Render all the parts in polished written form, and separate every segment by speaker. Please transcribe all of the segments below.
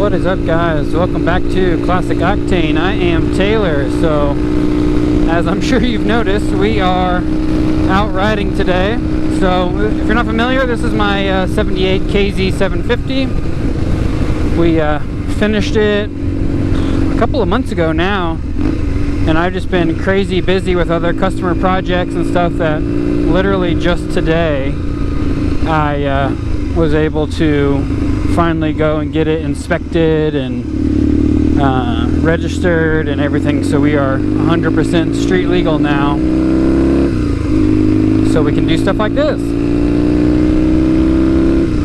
Speaker 1: What is up, guys? Welcome back to Classic Octane. I am Taylor. So as I'm sure you've noticed, we are out riding today. So if you're not familiar, this is my 78 KZ750. We finished it a couple of months ago now, and I've just been crazy busy with other customer projects and stuff that literally just today I was able to finally go and get it inspected and registered and everything. So we are 100% street legal now, so we can do stuff like this.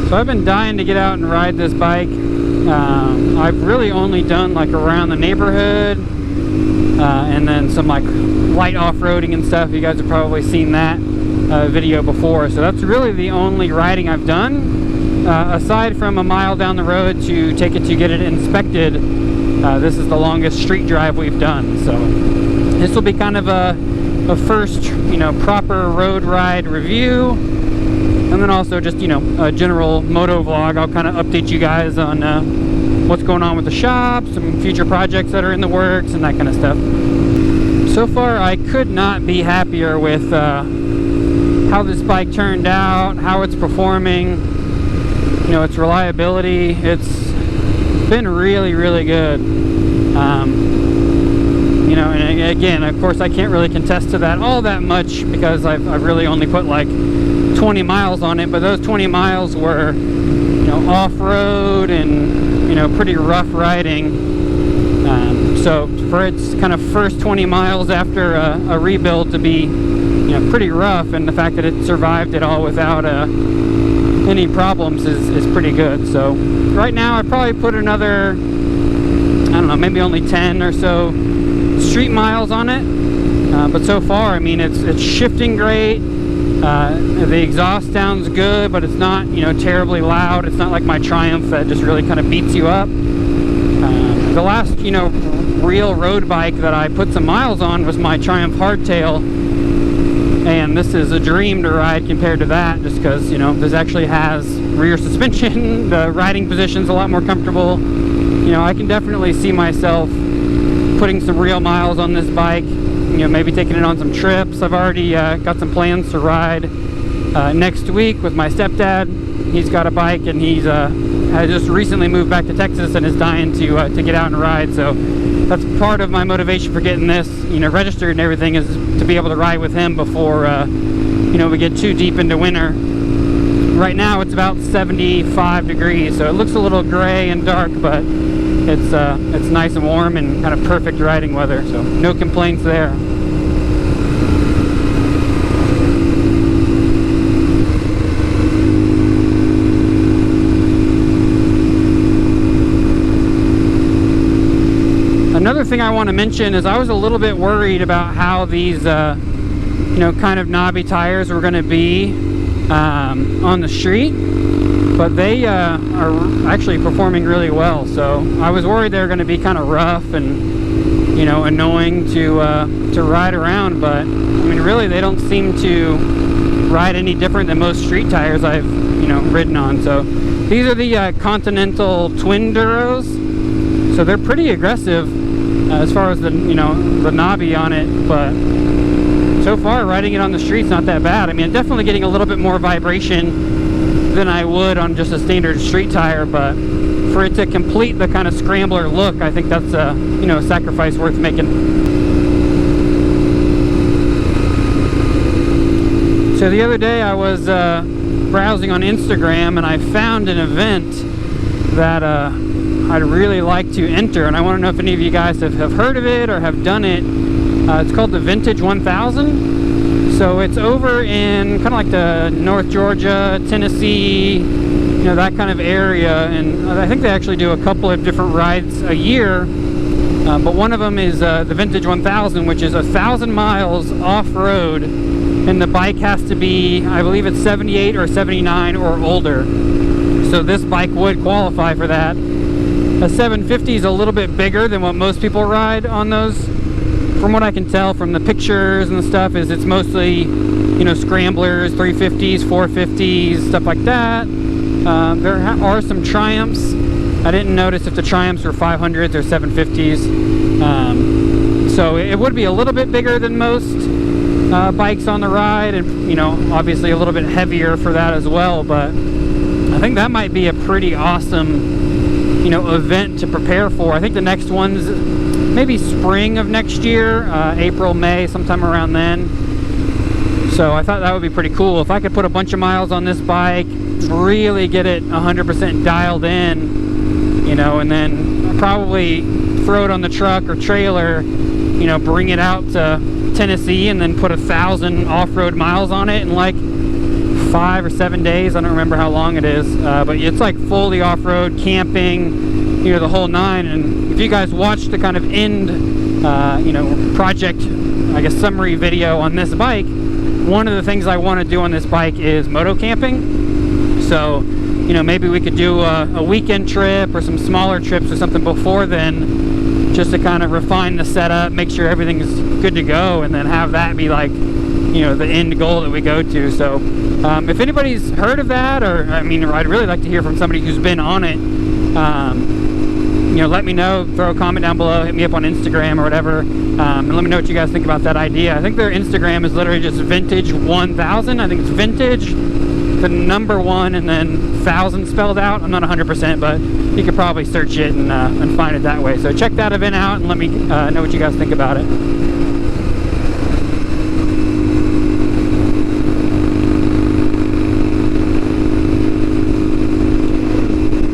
Speaker 1: So I've been dying to get out and ride this bike. I've really only done like around the neighborhood and then some like light off-roading and stuff. You guys have probably seen that video before. So that's really the only riding I've done. Aside from a mile down the road to take it to get it inspected, this is the longest street drive we've done. So this will be kind of a first, proper road ride review, and then also just, a general moto vlog. I'll kind of update you guys on what's going on with the shop, some future projects that are in the works, and that kind of stuff. So far, I could not be happier with how this bike turned out, how it's performing. Its reliability, it's been really, really good. And again, of course, I can't really contest to that all that much because I've really only put like 20 miles on it, but those 20 miles were, off-road and, pretty rough riding. So for its kind of first 20 miles after a rebuild to be, pretty rough, and the fact that it survived it all without any problems is pretty good. So right now I'd probably put another, I don't know, maybe only 10 or so street miles on it, but so far, I mean, it's shifting great. The exhaust sounds good, but it's not, terribly loud. It's not like my Triumph that just really kind of beats you up. The last, real road bike that I put some miles on was my Triumph Hardtail, and this is a dream to ride compared to that, just because, this actually has rear suspension. The riding position's a lot more comfortable. I can definitely see myself putting some real miles on this bike, maybe taking it on some trips. I've already got some plans to ride next week with my stepdad. He's got a bike, and he's has just recently moved back to Texas and is dying to get out and ride. So that's part of my motivation for getting this, registered and everything, is to be able to ride with him before, we get too deep into winter. Right now it's about 75 degrees, so it looks a little gray and dark, but it's nice and warm and kind of perfect riding weather. So no complaints there. Another thing I want to mention is I was a little bit worried about how these, kind of knobby tires were going to be on the street, but they are actually performing really well. So I was worried they were going to be kind of rough and, annoying to ride around, but I mean, really, they don't seem to ride any different than most street tires I've, ridden on. So these are the Continental Twin Duros, so they're pretty aggressive as far as the the knobby on it, but so far riding it on the street's not that bad. I mean, I'm definitely getting a little bit more vibration than I would on just a standard street tire, but for it to complete the kind of Scrambler look, I think that's a sacrifice worth making. So the other day I was browsing on Instagram, and I found an event that I'd really like to enter, and I want to know if any of you guys have heard of it or have done it. It's called the Vintage 1000. So it's over in kind of like the North Georgia, Tennessee, that kind of area, and I think they actually do a couple of different rides a year, but one of them is the Vintage 1000, which is 1,000 miles off-road, and the bike has to be, I believe it's 78 or 79 or older. So this bike would qualify for that. A 750 is a little bit bigger than what most people ride on those. From what I can tell from the pictures and stuff, is it's mostly, Scramblers, 350s, 450s, stuff like that. There are some Triumphs I didn't notice if the Triumphs were 500s or 750s. So it would be a little bit bigger than most bikes on the ride, and, you know, obviously a little bit heavier for that as well. But I think that might be a pretty awesome, you know, event to prepare for. I think the next one's maybe spring of next year, April, May, sometime around then. So I thought that would be pretty cool. If I could put a bunch of miles on this bike, really get it 100% dialed in, you know, and then probably throw it on the truck or trailer, you know, bring it out to Tennessee and then put 1,000 off-road miles on it in like 5 or 7 days. I don't remember how long it is, but it's like fully off-road, camping, you know, the whole nine. And if you guys watched the kind of end, you know, project, I guess, summary video on this bike, one of the things I want to do on this bike is moto camping. So, you know, maybe we could do a weekend trip or some smaller trips or something before then, just to kind of refine the setup, make sure everything's good to go, and then have that be like, you know, the end goal that we go to. So if anybody's heard of that, or I mean, I'd really like to hear from somebody who's been on it. You know, let me know, throw a comment down below, hit me up on Instagram or whatever, and let me know what you guys think about that idea. I think their Instagram is literally just vintage 1000. I think it's vintage, the number 1, and then 1000 spelled out. I'm not 100%, but you could probably search it and find it that way. So check that event out and let me know what you guys think about it.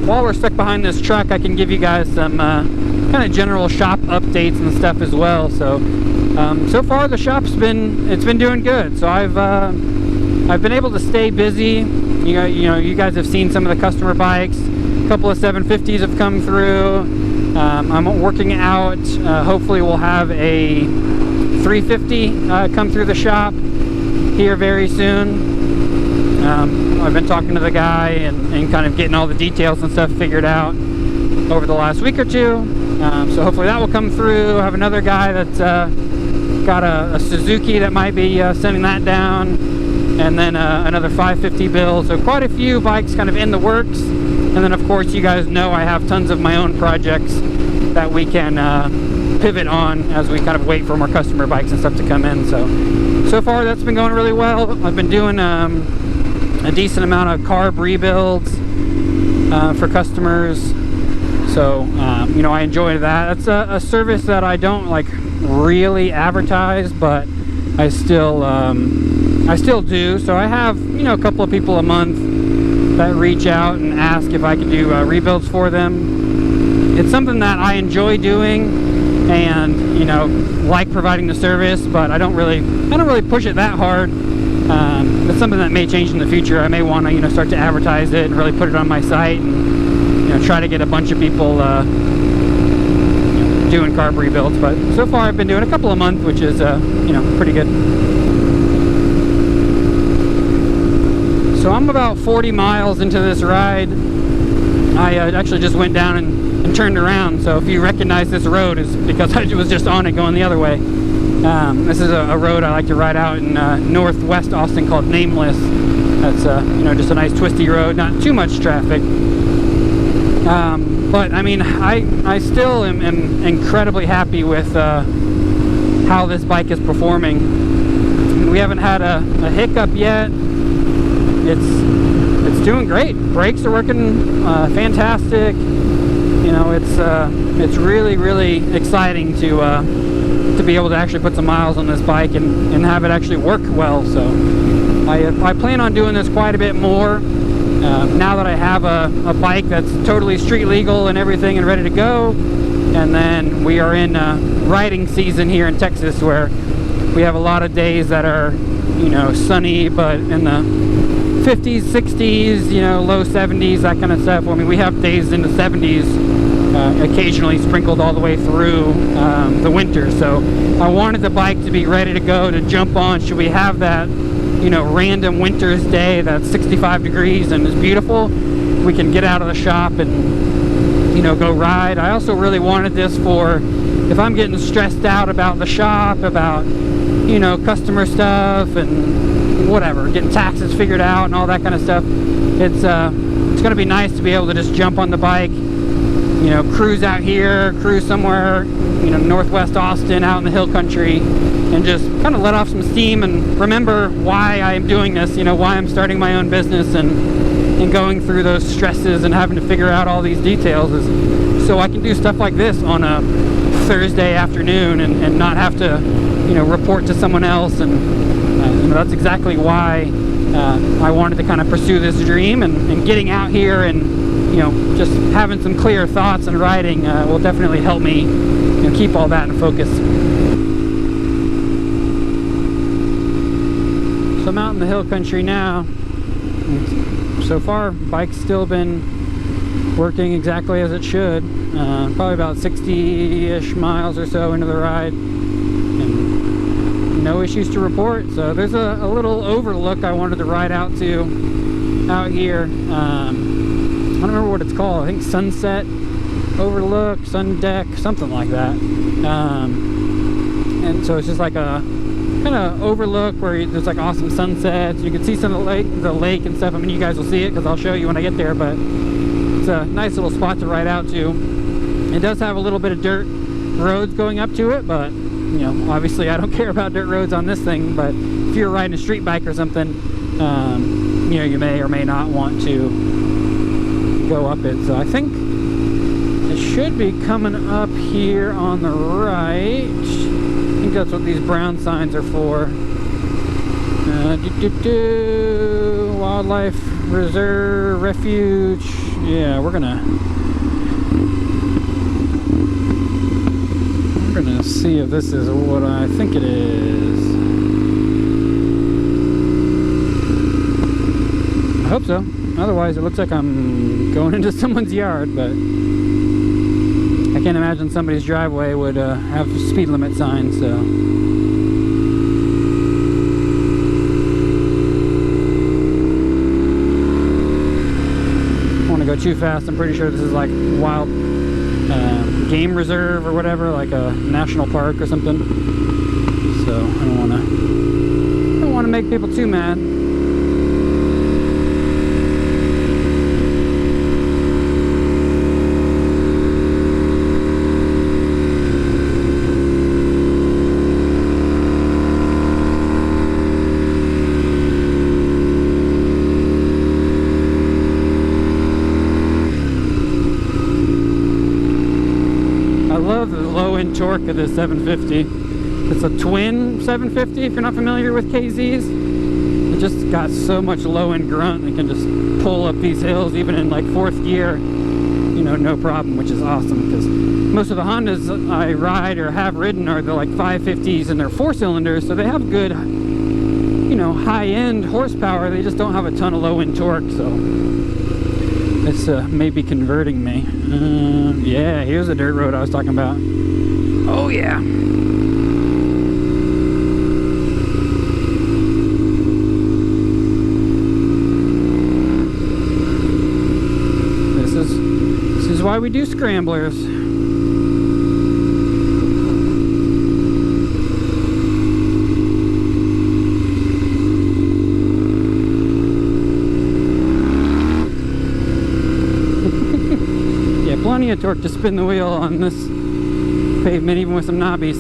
Speaker 1: While we're stuck behind this truck, I can give you guys some kind of general shop updates and stuff as well. So so far the shop's been doing good. So I've been able to stay busy. You know, you guys have seen some of the customer bikes. A couple of 750s have come through. I'm working out. Hopefully we'll have a 350 come through the shop here very soon. I've been talking to the guy and kind of getting all the details and stuff figured out over the last week or two. So hopefully that will come through. I have another guy that's got a Suzuki that might be sending that down, and then another 550 build. So quite a few bikes kind of in the works. And then of course you guys know I have tons of my own projects that we can pivot on as we kind of wait for more customer bikes and stuff to come in. So far that's been going really well. I've been doing a decent amount of carb rebuilds for customers. So you know, I enjoy that. That's a service that I don't like really advertise, but I still do. So I have, you know, a couple of people a month that reach out and ask if I can do rebuilds for them. It's something that I enjoy doing, and, you know, like providing the service, but I don't really push it that hard. It's something that may change in the future. I may want to, you know, start to advertise it and really put it on my site, and, you know, try to get a bunch of people doing carb rebuilds. But so far I've been doing a couple a month, which is you know, pretty good. So I'm about 40 miles into this ride. I actually just went down and turned around. So if you recognize this road, it's because I was just on it going the other way. This is a road I like to ride out in northwest Austin called Nameless. That's you know, just a nice twisty road, not too much traffic. But I mean, I still am incredibly happy with how this bike is performing. We haven't had a hiccup yet. It's doing great. Brakes are working fantastic. You know, it's really exciting to be able to actually put some miles on this bike and have it actually work well. So I plan on doing this quite a bit more. Now that I have a bike that's totally street legal and everything and ready to go. And then we are in riding season here in Texas, where we have a lot of days that are, you know, sunny, but in the 50s, 60s, you know, low 70s, that kind of stuff. I mean, we have days in the 70s occasionally sprinkled all the way through the winter. So I wanted the bike to be ready to go, to jump on should we have that, you know, random winter's day that's 65 degrees and is beautiful. We can get out of the shop and, you know, go ride. I also really wanted this for if I'm getting stressed out about the shop, about, you know, customer stuff and whatever, getting taxes figured out and all that kind of stuff. It's going to be nice to be able to just jump on the bike, you know, cruise out here, cruise somewhere, you know, northwest Austin, out in the hill country, and just kind of let off some steam and remember why I am doing this, you know, why I'm starting my own business and going through those stresses and having to figure out all these details, is so I can do stuff like this on a Thursday afternoon and not have to, you know, report to someone else. And you know, that's exactly why I wanted to kind of pursue this dream, and getting out here and, you know, just having some clear thoughts and writing will definitely help me, you know, keep all that in focus. So I'm out in the hill country now. So far, bike's still been working exactly as it should. Probably about 60-ish miles or so into the ride, and no issues to report. So there's a little overlook I wanted to ride out to out here. I don't remember what it's called. I think Sunset Overlook, Sun Deck, something like that. And so it's just like a kind of overlook where there's like awesome sunsets. You can see some of the lake and stuff. I mean, you guys will see it because I'll show you when I get there, but it's a nice little spot to ride out to. It does have a little bit of dirt roads going up to it, but you know, obviously I don't care about dirt roads on this thing. But if you're riding a street bike or something, you know, you may or may not want to go up it. So I think it should be coming up here on the right. I think that's what these brown signs are for. Wildlife Reserve, Refuge. Yeah, we're gonna see if this is what I think it is. I hope so. Otherwise, it looks like I'm going into someone's yard, but I can't imagine somebody's driveway would have speed limit signs, so. I don't want to go too fast. I'm pretty sure this is like wild game reserve or whatever, like a national park or something. So I don't want to make people too mad. Torque of this 750. It's a twin 750 if you're not familiar with KZs. It just got so much low end grunt. It can just pull up these hills even in like 4th gear, you know, no problem, which is awesome, because most of the Hondas I ride or have ridden are the like 550s and they're 4-cylinders, so they have good, you know, high end horsepower. They just don't have a ton of low end torque, so this may be converting me. Yeah, here's the dirt road I was talking about. Oh yeah. This is why we do scramblers. Yeah, plenty of torque to spin the wheel on this pavement, even with some knobbies.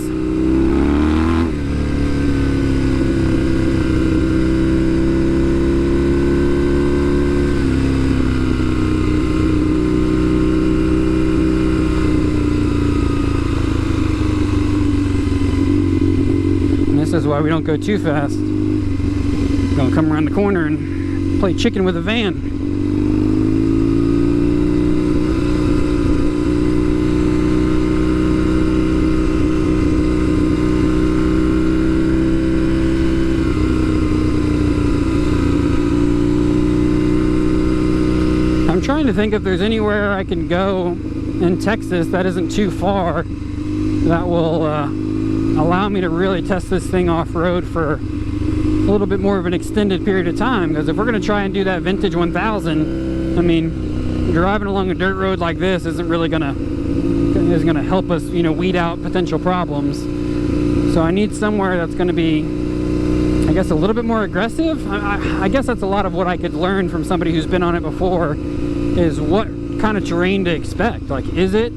Speaker 1: And this is why we don't go too fast. We're gonna come around the corner and play chicken with a van. Trying to think if there's anywhere I can go in Texas that isn't too far that will allow me to really test this thing off-road for a little bit more of an extended period of time. Because if we're going to try and do that vintage 1000, I mean, driving along a dirt road like this isn't really gonna help us, you know, weed out potential problems. So I need somewhere that's going to be, I guess, a little bit more aggressive. I guess that's a lot of what I could learn from somebody who's been on it before, is what kind of terrain to expect. Like, is it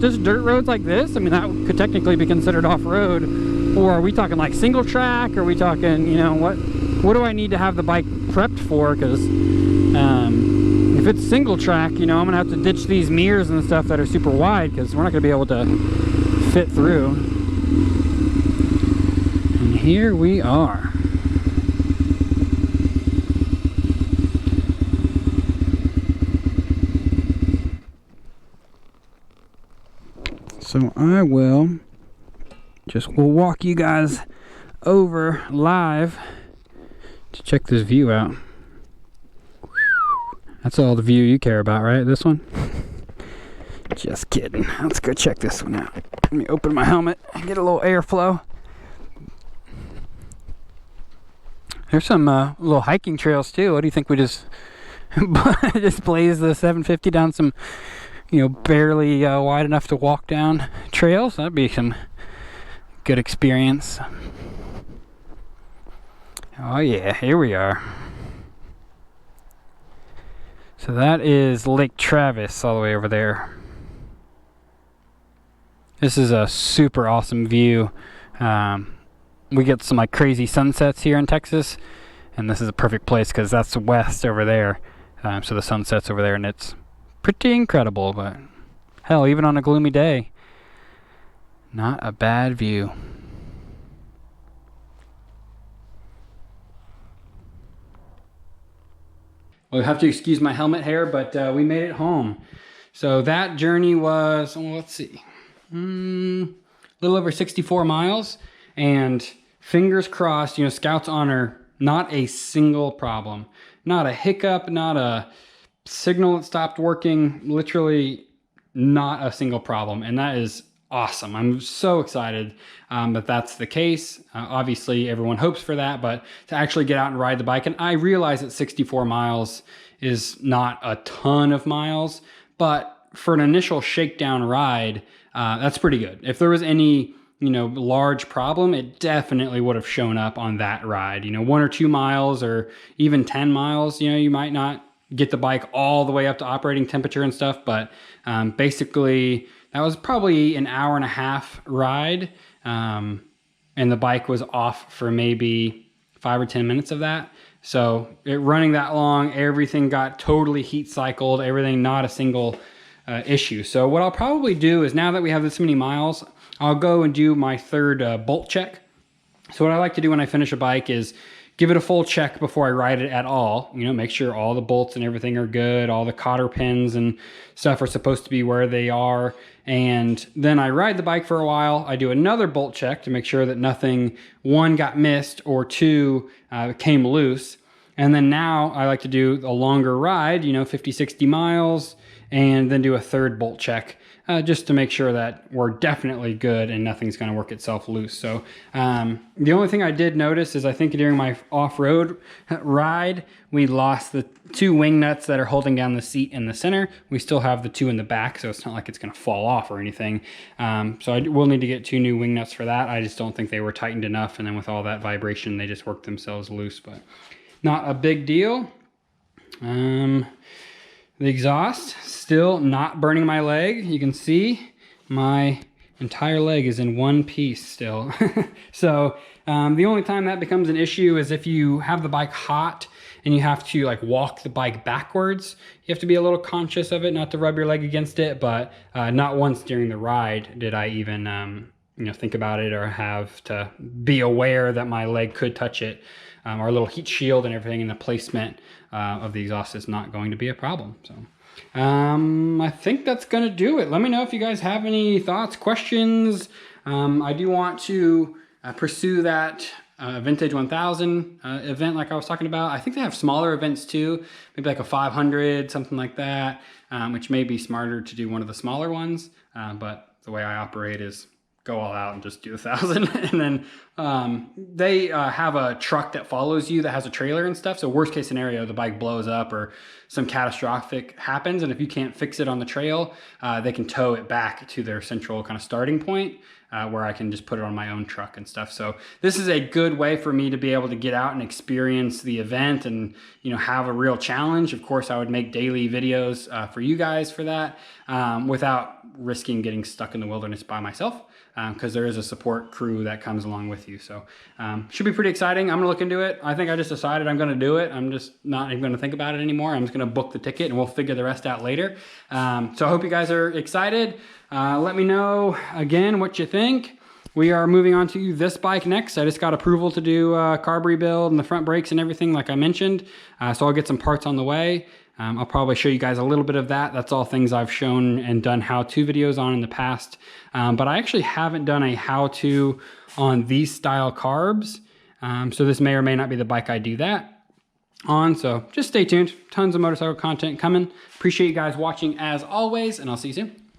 Speaker 1: just dirt roads like this? I mean, that could technically be considered off-road. Or are we talking like single track? Are we talking, you know, what do I need to have the bike prepped for? Because if it's single track, you know, I'm gonna have to ditch these mirrors and stuff that are super wide, because we're not gonna be able to fit through. And here we are. So we'll walk you guys over live to check this view out. That's all the view you care about, right? This one? Just kidding. Let's go check this one out. Let me open my helmet and get a little airflow. There's some little hiking trails too. What do you think we just blaze the 750 down some, you know, barely wide enough to walk down trails? That'd be some good experience. Oh yeah, here we are. So that is Lake Travis all the way over there. This is a super awesome view. We get some like crazy sunsets here in Texas, and this is a perfect place because that's west over there. So the sunset's over there, and it's pretty incredible. But hell, even on a gloomy day, not a bad view. Well, you have to excuse my helmet hair, but we made it home. So that journey was, well, let's see, a little over 64 miles. And fingers crossed, you know, Scout's Honor, not a single problem. Not a hiccup, not a signal that stopped working, literally not a single problem. And that is awesome. I'm so excited that that's the case. Obviously, everyone hopes for that, but to actually get out and ride the bike, and I realize that 64 miles is not a ton of miles, but for an initial shakedown ride, that's pretty good. If there was any, you know, large problem, it definitely would have shown up on that ride. You know, 1 or 2 miles or even 10 miles, you know, you might not get the bike all the way up to operating temperature and stuff, but basically that was probably an hour and a half ride, and the bike was off for maybe 5 or 10 minutes of that. So running that long, everything got totally heat cycled, everything, not a single issue. So what I'll probably do is, now that we have this many miles, I'll go and do my third bolt check. So what I like to do when I finish a bike is give it a full check before I ride it at all. You know, make sure all the bolts and everything are good, all the cotter pins and stuff are supposed to be where they are. And then I ride the bike for a while. I do another bolt check to make sure that nothing, 1, got missed, or 2, came loose. And then now I like to do a longer ride, you know, 50, 60 miles, and then do a third bolt check. Just to make sure that we're definitely good and nothing's going to work itself loose. So the only thing I did notice is, I think during my off-road ride, we lost the 2 wing nuts that are holding down the seat in the center. We still have the 2 in the back, so it's not like it's going to fall off or anything. So I will need to get 2 new wing nuts for that. I just don't think they were tightened enough, and then with all that vibration, they just worked themselves loose, but not a big deal. The exhaust, still not burning my leg. You can see my entire leg is in one piece still. So the only time that becomes an issue is if you have the bike hot and you have to like walk the bike backwards. You have to be a little conscious of it, not to rub your leg against it, but not once during the ride did I even you know, think about it or have to be aware that my leg could touch it. Our little heat shield and everything, and the placement of the exhaust is not going to be a problem. So I think that's going to do it. Let me know if you guys have any thoughts, questions. I do want to pursue that Vintage 1000 event like I was talking about. I think they have smaller events too, maybe like a 500, something like that, which may be smarter to do one of the smaller ones. But the way I operate is go all out and just do 1,000. And then they have a truck that follows you that has a trailer and stuff. So worst case scenario, the bike blows up or some catastrophic happens. And if you can't fix it on the trail, they can tow it back to their central kind of starting point. where I can just put it on my own truck and stuff. So this is a good way for me to be able to get out and experience the event and, you know, have a real challenge. Of course, I would make daily videos for you guys for that without risking getting stuck in the wilderness by myself, because there is a support crew that comes along with you. So should be pretty exciting. I'm gonna look into it. I think I just decided I'm gonna do it. I'm just not even gonna think about it anymore. I'm just gonna book the ticket and we'll figure the rest out later. So I hope you guys are excited. Let me know again what you think. We are moving on to this bike next. I just got approval to do carb rebuild and the front brakes and everything like I mentioned. So I'll get some parts on the way. I'll probably show you guys a little bit of that. That's all things I've shown and done how-to videos on in the past. But I actually haven't done a how-to on these style carbs. So this may or may not be the bike I do that on. So just stay tuned. Tons of motorcycle content coming. Appreciate you guys watching as always, and I'll see you soon.